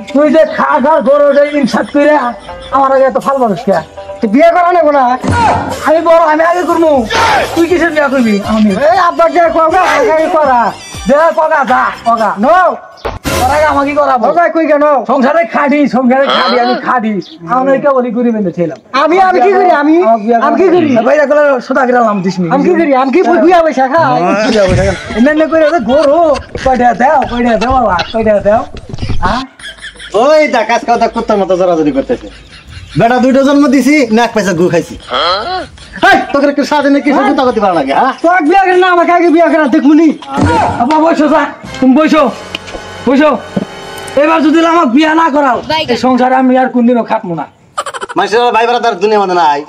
তুই যে খা খা গরু ইনসাদ করে আমার আগে এত ফাল মানুষ কে তুই বিয়ে করা নেবো না আমি বড় আমি আগে করবো তুই কিসের বিয়ে করবি আমি এই আব্বা কে কগা আগে করা দে কগা যা কগা নো ওরাই আমাকে করাবো কই কেন সংসারে খাড়ি আমি খাড়ি আমি কে বলি করি বেঁধে ছিলাম আমি কি করি আমি কি করি বাইরে গেলে সোদা গেলাম নাম দিসনি আমি কি করি আমি কি বুয়া বসা খা বুয়া বসা এমনি করে গরু কয়টা দাও কয়টা দাও হ্যাঁ ওই দা কাজ কথা কুত্তার মতো জড়াজড়ি করতেছে বেটা দুইটা জন্ম দিছি নাক পয়সা গু খাইছি তোকে একটু সাজে কি কথা করতে পারা লাগে হ্যাঁ তোর বিয়া করে না আমাকে আগে বিয়া করে দেখমুনি আব্বা বসো যা তুমি বসো এবার যদি আমাকে বিয়া না করাও এই সংসারে আমি আর কোনদিনও খাটবো না মানুষের ভাই বেড়াদার দুনিয়া মধ্যে নাই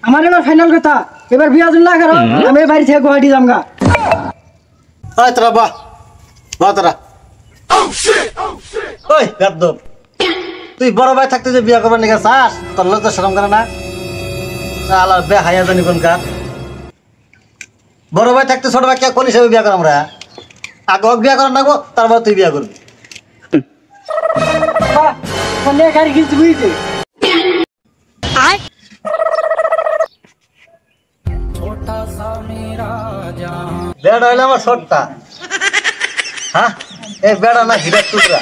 আমার এবার ফাইনাল কথা এবার বিয়া যদি না করো আমি বাড়ি থেকে গুয়াহাটি যামগা ওই তোরা বাহ তোরা ওই গাদ্দব তুই বড় ভাই থাকতে যে বিয়া করবার নিকে চাস তোর লজ্জা শরম করে না আল্লাহ বে হাইয়া জানি কোনকার বড় ভাই থাকতে ছোট ভাই কে কোন হিসেবে বিয়া কর আমরা আগে বিয়া করার নাগবো তারপর তুই বিয়া করবি গাড়ি কিনতে বুঝতে বেড়া হইলে আমার ছোটটা হ্যাঁ এই বেড়া না হিরার টুকরা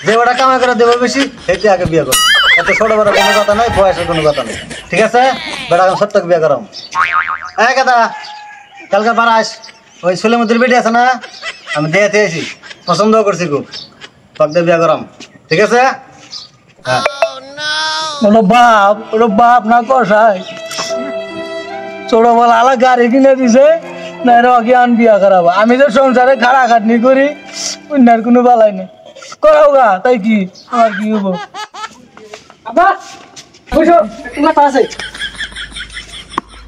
যে বেড়া কামাই করে দেবো বেশি সেইটি আগে বিয়ে করবো এত ছোট বড় কোনো কথা নয় বয়সের কোনো কথা নেই ঠিক আছে বেড়া এখন ছোট্ট বিয়ে করাম হ্যাঁ দাদা কালকে বারাস ওই সুলেমুদ্দির বেটি আছে না আমি দেখে এসি পছন্দ করছি খুব তোকে বিয়ে করাম ঠিক আছে হ্যাঁ ওর বাপ না কষাই ছোট বলা আলা গাড়ি কিনে দিছে না এরা জ্ঞান বিয়া করাবো আমি তো সংসারে খাড়া খাটনি করি অন্যার কোনো বালাই নেই করাও গা তাই কি আমার কি হবো আবার বুঝো তোমার আছে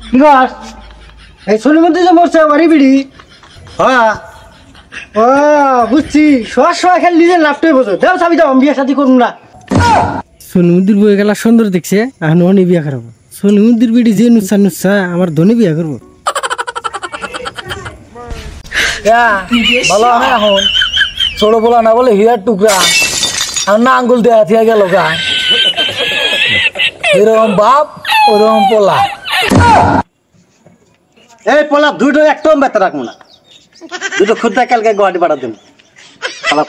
কি গাছ এই ছোলের মধ্যে যে মরছে আমারই বিড়ি হ্যাঁ ও বুঝছি সব খেলে নিজের লাভটাই বোঝো দাও চাবি দাও আমি বিয়ে শাদি করুন না সোনমুদ্দির বই গেলা সুন্দর দেখছে আর ননি বিয়া করাবো সোনমুদ্দির বিড়ি যে নুচ্ছা আমার ধনী বিয়া করবো ভালো আমি এখন ছোট বলা না বলে হিরার টুকরা আর না আঙ্গুল দেয়া থিয়া গেল গা এরকম বাপ ওরকম পোলা এই পোলা দুটো একদম বেতা রাখবো না দুটো খুদ্া কালকে গুয়াহাটি পাঠা দেবো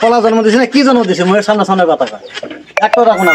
পোলা জন্ম দিছে না কি জন্ম দিছে মুখের সামনে কথা কয় একটাও রাখবো না